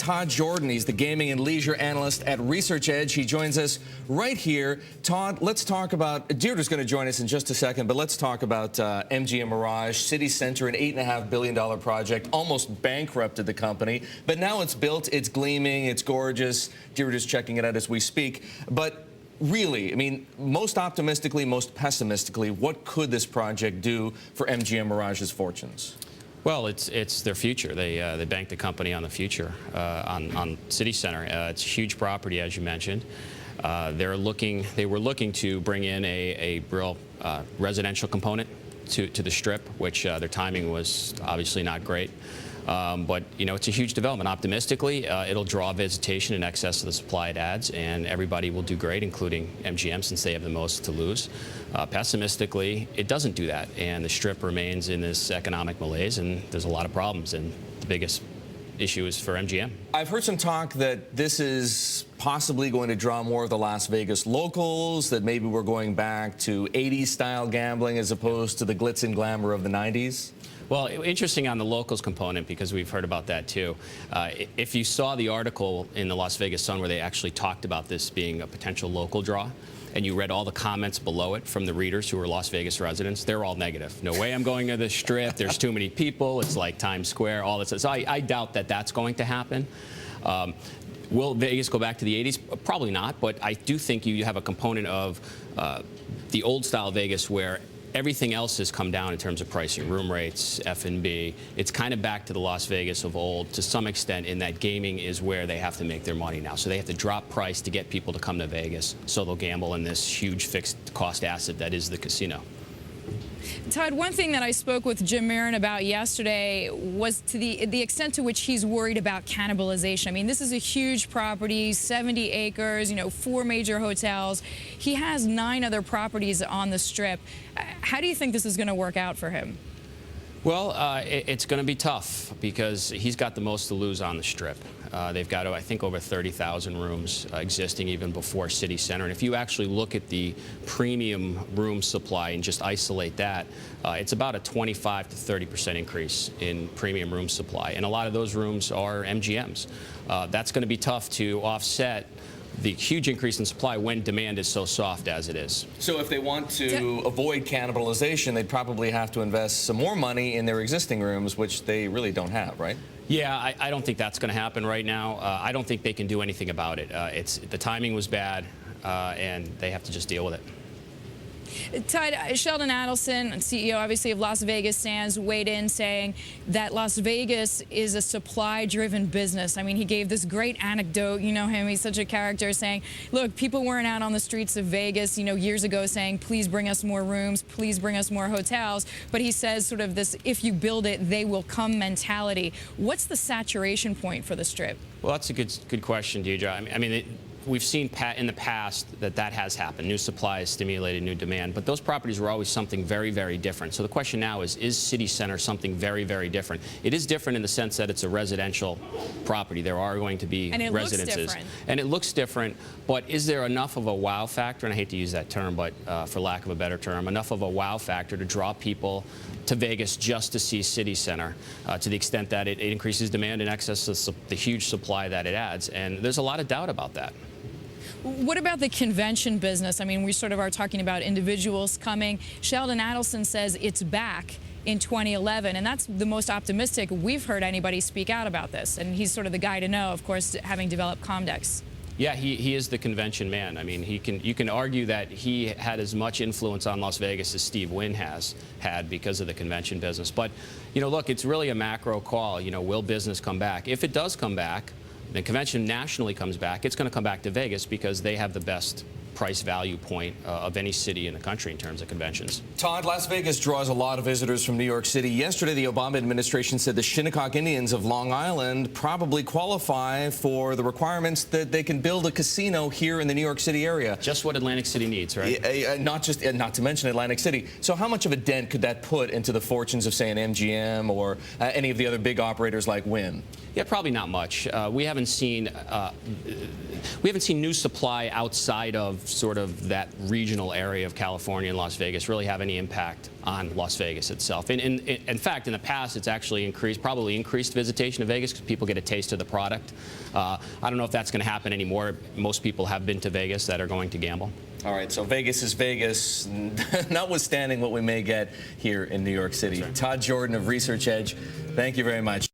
Todd Jordan. He's the gaming and leisure analyst at Research Edge. He joins us right here. Todd, let's talk about, Deirdre's going to join us in just a second, but let's talk about MGM Mirage, CityCenter, an $8.5 billion project, almost bankrupted the company, but now it's built, it's gleaming, it's gorgeous. Deirdre's checking it out as we speak. But really, I mean, most optimistically, most pessimistically, what could this project do for MGM Mirage's fortunes? Well, it's their future. They banked the company on the future, on CityCenter. It's a huge property, as you mentioned. They were looking to bring in a real residential component to the Strip, which their timing was obviously not great. But, you know, it's a huge development. Optimistically, it'll draw visitation in excess of the supply it adds, and everybody will do great, including MGM, since they have the most to lose. Pessimistically, it doesn't do that, and the Strip remains in this economic malaise, and there's a lot of problems, and the biggest issue is for MGM. I've heard some talk that this is possibly going to draw more of the Las Vegas locals, that maybe we're going back to 80s-style gambling as opposed to the glitz and glamour of the 90s. Well, interesting on the locals component, because we've heard about that too. If you saw the article in the Las Vegas Sun where they actually talked about this being a potential local draw, and you read all the comments below it from the readers who were Las Vegas residents, they're all negative. No way I'm going to the Strip. There's too many people. It's like Times Square, all this. So I doubt that that's going to happen. Will Vegas go back to the 80s? Probably not, but I do think you have a component of the old-style Vegas where everything else has come down in terms of pricing, room rates, F&B. It's kind of back to the Las Vegas of old to some extent, in that gaming is where they have to make their money now. So they have to drop price to get people to come to Vegas, so they'll gamble in this huge fixed cost asset that is the casino. Todd, one thing that I spoke with Jim Marin about yesterday was to the extent to which he's worried about cannibalization. I mean, this is a huge property, 70 acres, you know, 4 major hotels. He has 9 other properties on the Strip. How do you think this is going to work out for him? Well, it's going to be tough because he's got the most to lose on the Strip. They've got, I think, over 30,000 rooms existing even before CityCenter. And if you actually look at the premium room supply and just isolate that, it's about a 25 to 30% increase in premium room supply. And a lot of those rooms are MGM's. That's going to be tough to offset the huge increase in supply when demand is so soft as it is. So if they want to avoid cannibalization, they'd probably have to invest some more money in their existing rooms, which they really don't have, right? Yeah, I don't think that's going to happen right now. I don't think they can do anything about it. The timing was bad, and they have to just deal with it. Todd, Sheldon Adelson, CEO, obviously, of Las Vegas Sands, weighed in saying that Las Vegas is a supply-driven business. I mean, he gave this great anecdote. You know him. He's such a character, saying, look, people weren't out on the streets of Vegas, you know, years ago saying, please bring us more rooms, please bring us more hotels. But he says sort of this, if you build it, they will come mentality. What's the saturation point for the Strip? Well, that's a good question, Deirdre. I mean, we've seen in the past that has happened. New supply has stimulated new demand, but those properties were always something very, very different. So the question now is CityCenter something very, very different? It is different in the sense that it's a residential property. There are going to be residences. And it looks different, but is there enough of a wow factor, and I hate to use that term, but for lack of a better term, enough of a wow factor to draw people to Vegas just to see CityCenter, to the extent that it increases demand in excess of the huge supply that it adds? And there's a lot of doubt about that. What about the convention business? I mean, we sort of are talking about individuals coming. Sheldon Adelson says it's back in 2011, and that's the most optimistic we've heard anybody speak out about this. And he's sort of the guy to know, of course, having developed Comdex. Yeah, he is the convention man. I mean, you can argue that he had as much influence on Las Vegas as Steve Wynn has had because of the convention business. But, you know, look, it's really a macro call. You know, will business come back? If it does come back, the convention nationally comes back, it's going to come back to Vegas because they have the best price value point of any city in the country in terms of conventions. Todd, Las Vegas draws a lot of visitors from New York City. Yesterday, the Obama administration said the Shinnecock Indians of Long Island probably qualify for the requirements that they can build a casino here in the New York City area. Just what Atlantic City needs, right? Not to mention Atlantic City. So how much of a dent could that put into the fortunes of, say, an MGM or any of the other big operators like Wynn? Yeah, probably not much. We haven't seen new supply outside of sort of that regional area of California and Las Vegas really have any impact on Las Vegas itself. In fact, in the past, it's actually probably increased visitation to Vegas because people get a taste of the product. I don't know if that's going to happen anymore. Most people have been to Vegas that are going to gamble. All right, so Vegas is Vegas, notwithstanding what we may get here in New York City. Right. Todd Jordan of Research Edge, thank you very much.